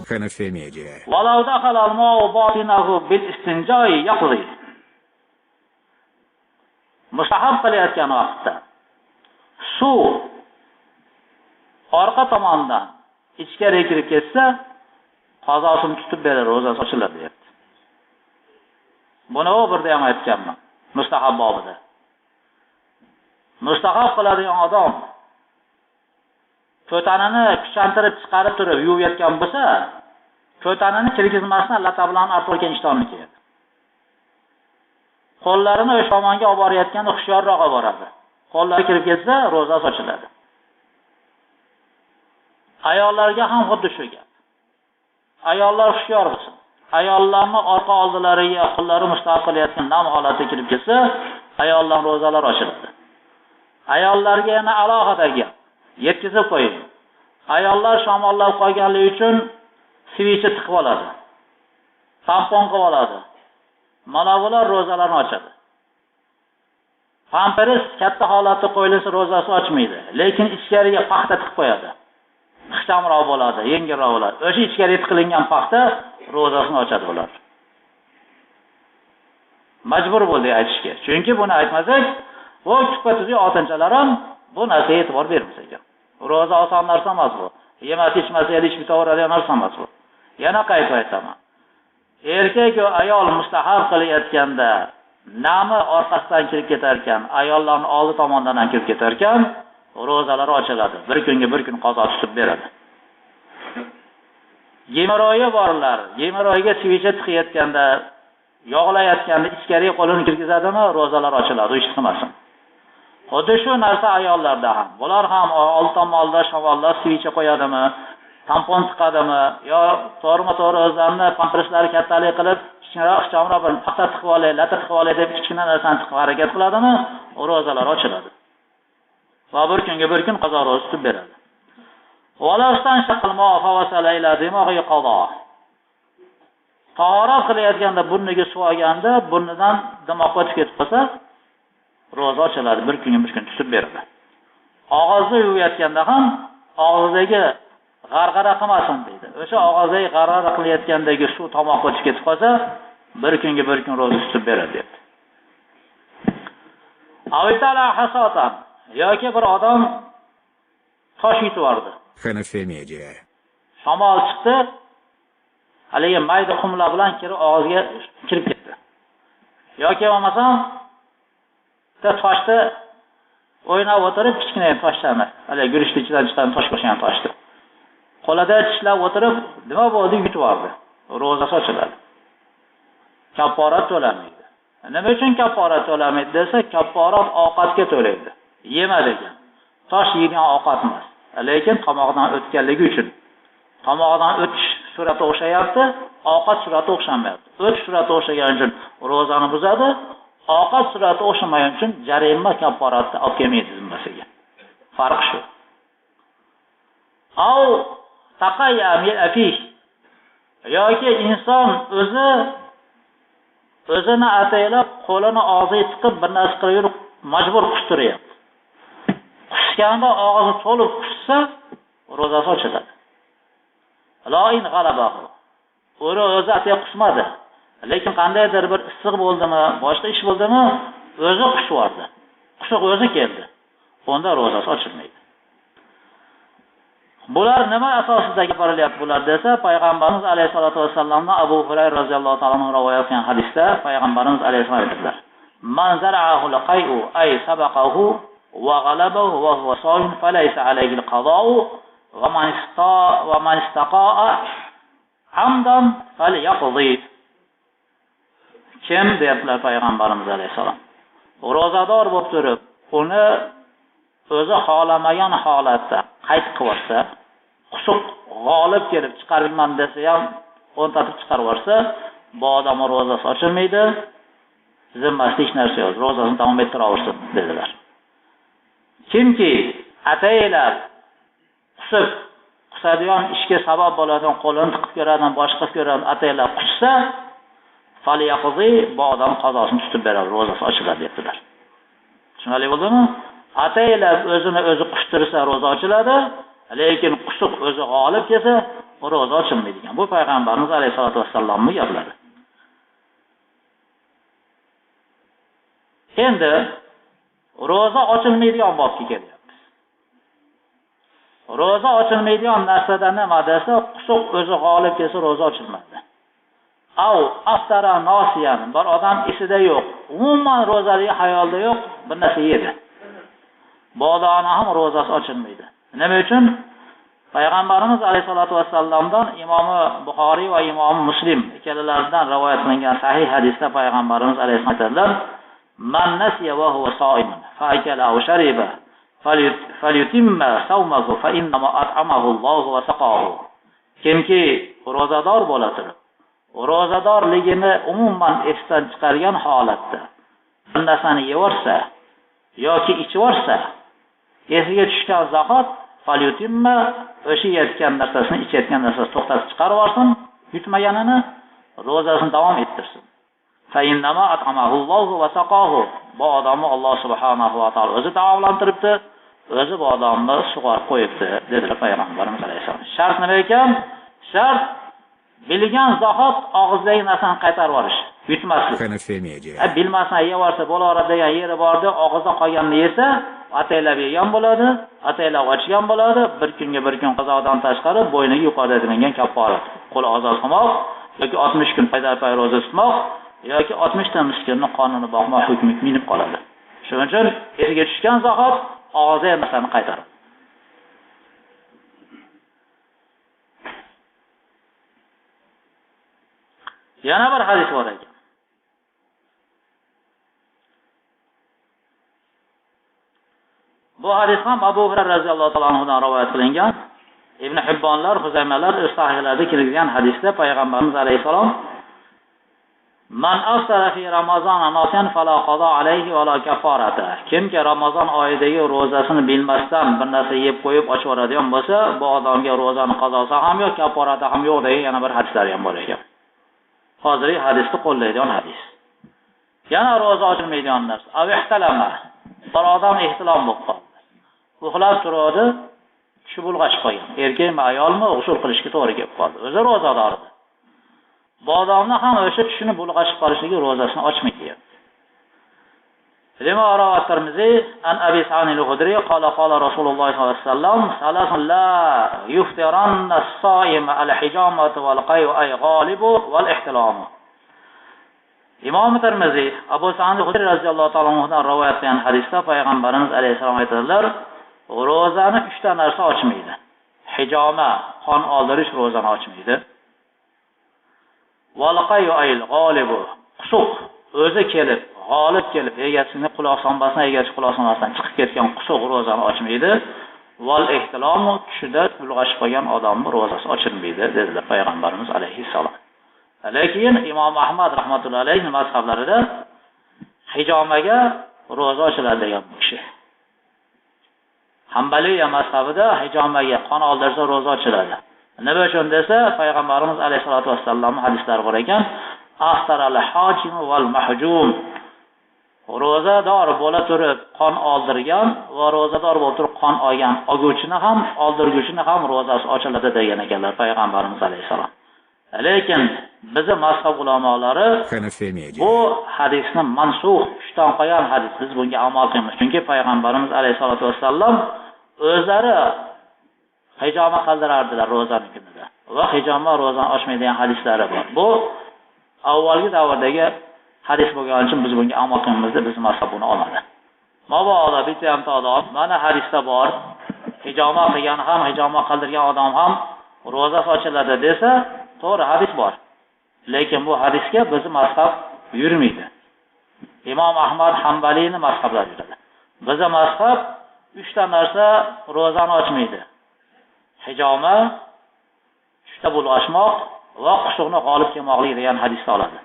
Hanafiya Media. Walau dakhala al-ma'u batinahu bil istinja'i yaqdi. Mustahab qilayotgan vaqtda suv orqa tomondan ichkariga kirib ketsa, qazosini tutib beradi, ro'zasi ochiladi deyapti. Buni o'birda ham aytganman, mustahab bobida. Mustahab qiladigan odam ko'tanini kuchantirib chiqarib turib yuvayotgan bo'lsa, ko'tanini kirgizmasdan lata bilan artib olgan ishtonni kiyadi. Qo'llarini o'sha tomonga olib borayotganda hushyorroq olib boradi. Qo'llari kirib ketsa, ro'zasi ochiladi. Ayollarga ham xuddi shu gap. Ayollar hushyor bo'lsin. Ayollarni orqa oldilariga qo'llari mustahab qilayotgan nam holatga kirib ketsa, ayollar ro'zalari ochiladi. Ayollarga yana alohida gap yetkazib qo'ying. Ayollar shamollab qolganligi uchun svicha tiqib oladi. Tampon qilib oladi. Mana bular ro'zalarni ochadi. Pampers katta holatda qo'yilsa ro'zasi ochmaydi, lekin ichkariga paxta tiqib qo'yadi. Ixchamroq bo'ladi, yengilroq bo'ladi. O'sha ichkariga tiqilingan paxta ro'zasini ochadi ular. Majbur bo'ldik aytishga. Chunki buni aytmasak, bu kupatizli otinchalar ham bu narsaga e'tibor bermas ekan. Ro'za oson narsa emas bu. Yemas ichmasaylik ichib bitaveradigan narsa emas bu. Yana qayta aytaman. Erkak va ayol mustahab qilayotganda nami orqasidan kirib ketar ekan, ayollarning oldi tomondan ham kirib ketar ekan, ro'zalari ochiladi. Bir kunga bir kun qazo tutib beradi. Yemiroyi borlar, yemiroyiga svicha tiqayotganda, yog'layotganda ichkariga qo'lini kirgizadimi, ro'zalari ochiladi, ish qilmasin. Xuddi shu narsa ayollarda ham. Bular ham oldi tomonda shavollar svicha qo'yadimi, tampon tiqadimi, yo to'g'ri o'zlarini pamperslari kattalik qilib, kichikroq bir paxta tiqib olay, lata tiqib olay deb kichkina narsani tiqib harakat qiladimi, ro'zalari ochiladi. Va bir kunga bir kun qazo ro'za tutib beradi. Walastan shaqalma fa wasala ila dimog'i qado. Tahorat qilayotganda burniga suv olganda, burnidan dimoqqa o'tib ketib qolsa, ro'za ochiladi, bir kunga bir kun tutib beradi. Og'izni yuvayotganda ham og'izdagi g'arg'ara qilmasin deydi. O'sha og'izdagi g'arg'ara qilayotgandagi suv tomoqqa o'tib ketib qolsa, bir kunga bir kun ro'za tutib beradi deydi. Avitala hasatan yoki bir odam tosh yutib yubordi. Hanafiya Media. Shamol chiqdi, haligi mayda qumlar bilan kirib og'ziga kirib ketdi. Yoki bo'lmasam toshni o'ynab o'tirib kichkina toshlarni, haligi guruchni ichidan chiqqan tosh qo'shgan toshni qo'lida tishlab o'tirib, nima bo'ldi yutib yubordi. Ro'zasi ochiladi. Kafforat to'lamaydi. Nima uchun kafforat to'lamaydi desa, kafforat ovqatga to'laydi. Yema degan. Tosh yegan ovqat emas. Lekin tomog'idan o'tganligi uchun. Tomog'idan o'tish surati o'xshayapti, ovqat surati o'xshamayapti. O'tish surati o'xshagan uchun ro'zani buzadi, ovqat surati o'xshamagan uchun jarima kafforatni olib kelmaydi zimmasiga. Farq shu. Au taqayya min afish. Yoki inson o'zini ataylab qo'lini og'ziga tiqib bir narsa qilib yurib majbur qushtiryapti. Qushganda og'zi to'lib qushsa, ro'zasi ochiladi. Lo'in g'alabahu. O'zi atay qushmadi. Lekin qandaydir bir issiq bo'ldimi, boshqa ish bo'ldimi, o'zi qushvardi. Qushq o'zi keldi. Onda ro'zasi ochilmaydi. Bular nima asosida gapirilyapti bular desa, payg'ambarimiz alayhisolatu vasallamdan Abu Hurayra roziyallohu ta'ala anhu rivoyat qilgan hadisda payg'ambarimiz alayhisolatu aytdilar: "Man zara'ahu laqay'u ay sabaqahu wa ghalabahu wa huwa sa'in falaysa alayhi al-qada'u wa man istaqa'a hamdan falyaqdi." Kim deyaptilar payg'ambarimiz alayhisalom. Ro'zador bo'lib turib, uni o'zi xolamagan holatda qayt qilsa, qusuq g'olib kelib chiqarman desa ham o'ntatib chiqarib yuborsa, bu odam ro'zasi ochilmaydi, zimmasida hech narsa yo'q, ro'zasini davom ettiraversin dedilar. Kimki ataylab qusadigan ishga sabab bo'ladigan qo'lini tiqib ko'radigan, boshqa ko'radigan ataylab qussa, falyaqzi, bu odam qazosini tutib beradi, ro'zasi ochiladi dedilar. Tushunarli bo'ldimi? Ataylab o'zini o'zi qushtirsa ro'za ochiladi, lekin qusuq o'zi g'olib kelsa, ro'za ochilmaydi ekan. Bu payg'ambarimiz alayhisolatu vassalomning gaplari. Endi ro'za ochilmaydigan bobga kelyapmiz. Ro'za ochilmaydigan narsada nima desa, qusuq o'zi g'olib kelsa ro'za ochilmaydi. Av aftara nosiyan, bir odam esida yo'q, umuman ro'zadagi hayolda yo'q, bir narsa yedi. Bu odamning ham ro'zasi ochilmaydi. Nima uchun? Payg'ambarimiz alayhisolatu vassalomdan Imom Buxoriy va Imom Muslim ikkalaridan rivoyat qilingan sahih hadisda payg'ambarimiz alayhisolatu aytadilar: "Man nasiya va huwa so'imun, fa akala aw shariba, falyutimma sawmahu fa innama at'amahu Allohu va saqahu." Kimki ro'zador bo'la turib, ro'zadorligini umuman esdan chiqargan holatda bir narsani yevorsa yoki ichivorsa, esiga tushgan zahot falyutimma o'sha yetgan narsasini, ichayotgan narsasini to'xtatib chiqarib olsin, yutmaganini ro'zasini davom ettirsin. Fa innama at'amahu Allohu va saqahu. Bu odamni Alloh subhanahu va taolo o'zi taomlantiribdi, o'zi bu odamni sug'orib qo'yibdi, dedilar payg'ambarimiz alayhisalom. Shart nima ekan? Shart bilgan zahot og'izdagi narsani qaytarib yuborish, yutmaslik. Bilmasdan yevorsa bo'laveradi degan yeri borda, og'izda qolganini yesa, ataylab yegan bo'ladi, ataylab ochgan bo'ladi. Bir kunga bir kun qazodan tashqari bo'yniga yuqorida qilingan kafforat. Qo'l ozod qilmoq yoki 60 kun payda-pay ro'za tutmoq yoki 60 ta miskinning qonini boqmoq hukmi minib qoladi. Shuning uchun esiga tushgan zahot og'izda narsani qaytaradi. Yana bir hadis bor ekan. Bu hadis ham Abu Hurayra radhiyallohu ta'ala anhudan rivoyat qilingan. Ibn Hibbonlar, Huzaymalar o'z sahihlarida kelgan hadisda payg'ambarimiz alayhisalom: "Man aftara fi Ramazon nasiyan fala qada alayhi va la kafarata." Kimki Ramazon oyidagi ro'zasini bilmasdan bir narsa yeb qo'yib ochib yuboradigan bo'lsa, bu odamga ro'zani qazosi ham yo'q, kafarati ham yo'q degan yana bir hadislar ham bor ekan. Hozirgi hadisni qo'llaydigan hadis. Yana ro'za ochilmaydigan narsa. Avihtalama. Bir odam ehtilom bo'lib qoldi. Uxlab turadi, kishi bulg'ashib qolgan. Erkakmi, ayolmi, g'usl qilishga to'g'ri kelib qoldi. O'zi ro'zador edi. Bu odamni ham o'sha kishini bulg'ashib qolishligi ro'zasini ochmaydi. Lima rawa Tirmizi an Abi Sa'id al-Khudri qala Rasululloh sollallohu alayhi vasallam: "Salasun la yuftiranna as-sa'im al-hijamatu wal-qay'u ay ghalibu wal-ihtilam." Imom Tirmizi Abu Sa'id al-Khudri radhiyallohu ta'ala anhudan rivoyat qilgan hadisda payg'ambarimiz alayhisalom aytadilar: "Ro'zani 3 ta narsa ochmaydi. Hijoma, qon oldirish ro'zani ochmaydi. Wal-qay'u ay ghalibu, qusuq o'zi kelib, g'olib kelib, egasini quloq solmasdan, egasi quloq solmasdan chiqib ketgan qusuq ro'zani ochmaydi. Val ihtilomu, tushida bulg'ashib qolgan odamning ro'zasi ochilmaydi, dedilar payg'ambarimiz alayhissalom. Lekin Imom Ahmad rahmatullohi alayhi mazhablarida hijomaga ro'za ochiladi degan kishi. Hanbaliya mazhabida hijomaga qon oldirsa ro'za ochiladi. Nima uchun desa, payg'ambarimiz alayhisolatu vassallam hadislari bor ekan: "Aftaral hojim val mahjum." Ro'zador bo'la turib qon oldirgan va ro'zador bo'lib turib qon olgan olguvchini ham, oldirguvchini ham ro'zasi ochiladi degan ekanlar payg'ambarimiz alayhisalom. Lekin bizning mazhab ulamolari bu hadisni mansux, kuchdan qolgan hadis, biz bunga amal qilamiz. Chunki payg'ambarimiz alayhisolatu vassallam o'zlari hijoma qildirardilar ro'zaning kunida. Va hijoma ro'zani ochmaydigan hadislari bor. Bu avvalgi davrdagi hadis bo'lgani uchun biz bunga amal qilmamizda biz mazhab buni olmadi. Mabodo bitta ham odam mana hadisda bor, hijoma qilgan ham, hijoma qildirgan odam ham ro'zasi ochiladi desa, to'g'ri hadis bor. Lekin bu hadisga biz mazhab yurmaydi. Imom Ahmad Hanbaliyning mazhablari yuradi. Bizning mazhab 3 ta narsa ro'zani ochmaydi. Hijoma, tushda bulg'ashmoq va qusuqni g'olib kelmoqlik degan hadisda oladi.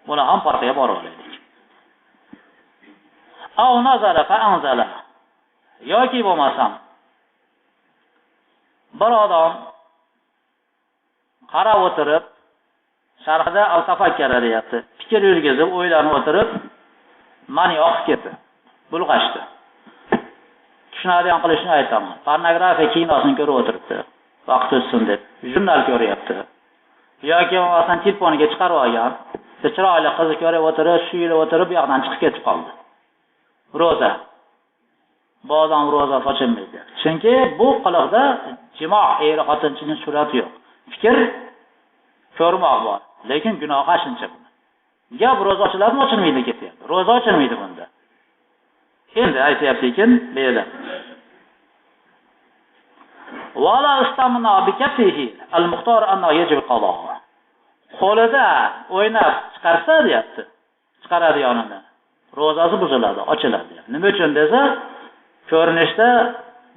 Buni ham farqiga borib olaylik. Aw nazara fa anzala. Yoki bo'lmasam bir odam qarab o'tirib, sharhda al-tafakkara deyapti. Fikr yurgizib, o'ylanib o'tirib, mani yoqib ketdi. Bulg'ashdi. Tushunadigan qilishni aytaman. Pornografiya kinosini ko'rib o'tiribdi. vaqt o'tsin deb jurnal ko'ryapti. Yoki asosan telefoniga chiqarib olgan, chiroyli qizni ko'rib o'tirib, suyilib o'tirib, bu yoqdan chiqib ketib qoldi. Roza. Bu odam roza ochilmaydi. Chunki bu qiliqda jimoa xotinchining surati yo'q. Fikr ko'rmoq bor, lekin gunoh shuncha. Gap roza ochiladimi, ochilmaydi ketyapti. Roza ochilmaydi bunda. Endi aytayapti-ekin, bu yerda. Wala istamna bikaffihi al-muxtar anna yajib qado. Qo'lida o'ynab chiqarsa deyapti. Chiqaradi yonini. Ro'zasi buziladi, ochiladi. Nima uchun desa, ko'rinishda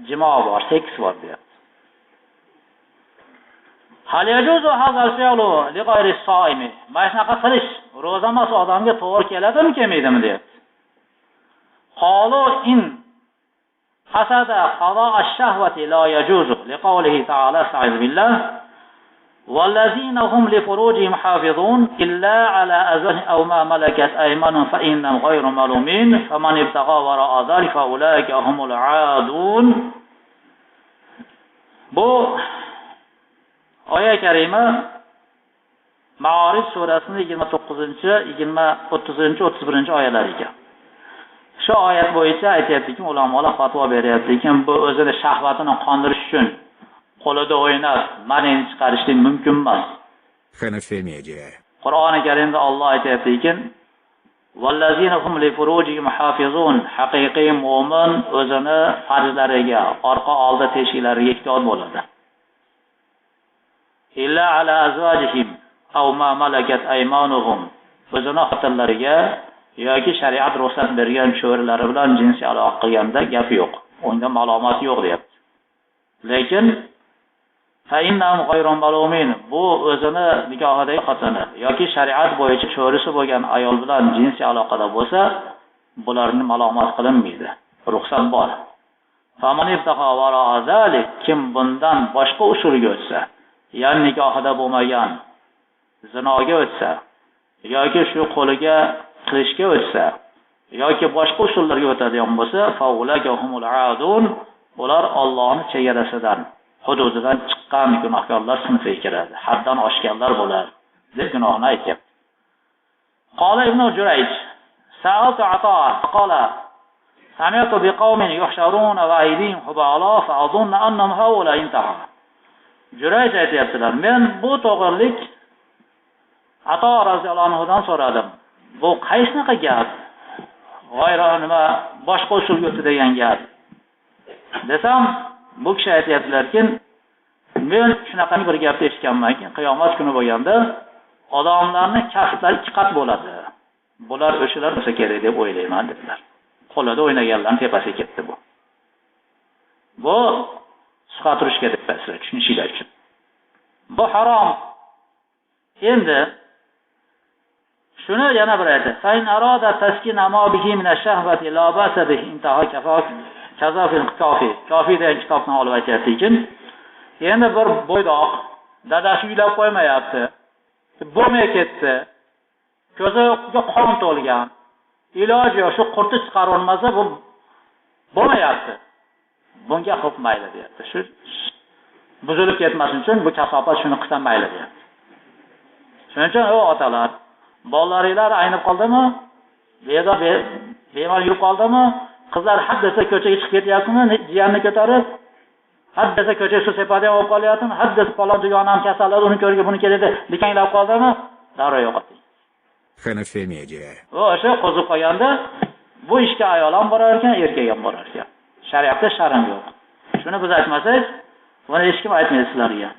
jimoa bor, seks bor deyapti. Hal yajuzu hazal fi'lu li ghayri as-sa'imi. Mana shunaqa qilish ro'za emas odamga to'g'ri keladimi, kelmaydimi deyapti. Qalu in hasada qada ash-shahwati la yajuzu li qawlihi ta'ala sa'iz billah والذين هم لفروجهم حافظون إلا على أزواجهم أو ما ملكت أيمانهم فإنهم غير ملومين فمن ابتغى وراء ذلك فأولئك هم العادون. Bu oyat karima Ma'arij surasining 29-30-31 oyalariga. Shu oyat bo'yicha aytayaptiki, ulamolar fatvo beryaptiki, bu o'zini shahvatini qondirish uchun qo'lida o'ynab manini chiqarishlik mumkin emas. Hanafiy media. Qur'oni Karimda Alloh aytayaptiki, "Vallazina hum li furujihim hafizun." Haqiqiy mu'min o'zini farzlariga, orqa oldi teshiklariga ehtiyot bo'ladi. Illa ala azwajihim aw ma malakat aymanuhum. O'zini xotinlariga yoki shariat ruxsat bergan cho'rilari bilan jinsiy aloqa qilganda gap yo'q. Unda ma'lumot yo'q deyapti. Lekin fa'innahum g'ayrun malumin. Bu o'zini nikohidagi xotini yoki shariat bo'yicha cho'risi bo'lgan ayol bilan jinsiy aloqada bo'lsa, bularni ma'lumot qilinmaydi. Ruxsat bor. Faman ibtaqa wara'a zalik, kim bundan boshqa usulga o'tsa, ya'ni nikohida bo'lmagan zinoga o'tsa yoki shu qo'liga qilishga o'tsa yoki boshqa usullarga o'tadigan bo'lsa, faulaka humul aadun. Ular Allohning chegarasidan, hududidan chiqqan gunohkorlar sinfiga kiradi. Haddan oshganlar bo'lar deb gunohni aytibdi. Qala Ibn Jurayj, sa'altu Ata'a, qala sami'tu biqaumin yuhsharuna wa aydihim hubala fa adunna annahum haula intaha. Jurayj aytibdilar, men bu to'g'rilik Ato roziyallohu anhudan so'radim. Bu qaysiqa gap? G'ayro nima boshqa usulga o'tdi degan gap. Desam, bu kishi aytayaptilarki, men shunaqa bir gapni eshitganmanki, qiyomat kuni bo'lganda odamlarning kasblari ikki qat bo'ladi. Bular o'shalar bo'lsa kerak deb o'ylayman dedilar. Qo'lida o'ynaganlarning tepasiga ketdi bu. Bu suhbat turishga deb tasir tushunishinglar uchun. Bu harom. Endi shuni yana bir aytdi. Fain arada taskina ma bihi min ash-shahvati la ba'sa bihi intaha kafak kazafil kafi. Kafi degan kitobni olib aytayotgan. Endi bir bo'ydoq dadasi uylab qo'ymayapti. Bo'lmay ketdi. Ko'ziga qon to'lgan. Iloji yo'q, shu qurti chiqarib olmasa bu bo'lmayapti. Bunga hukm mayli deyapti. Shu buzilib ketmasin uchun bu kasobat shuni qilsa mayli deyapti. Shuning uchun o otalar, bolalaringlar aynib qoldimi? Beda bemor yurib qoldimi? Qizlar haddasa ko'chaga chiqib ketyaptimi? Jiyanni ko'tarib, haddasa ko'chaga suv sepadigan bo'lib qolyaptimi? Haddasa palon dugonam kasallar uni ko'rga buni keladi, dikanglab qoldimi? Darrov yo'qoting. Hanafiy media. O'sha qo'zib qolganda bu ishga ayol ham borar ekan, erkak ham borar ekan. Shariatda sharm yo'q. Shuni biz aytmasak, buni hech kim aytmaydi sizlarga.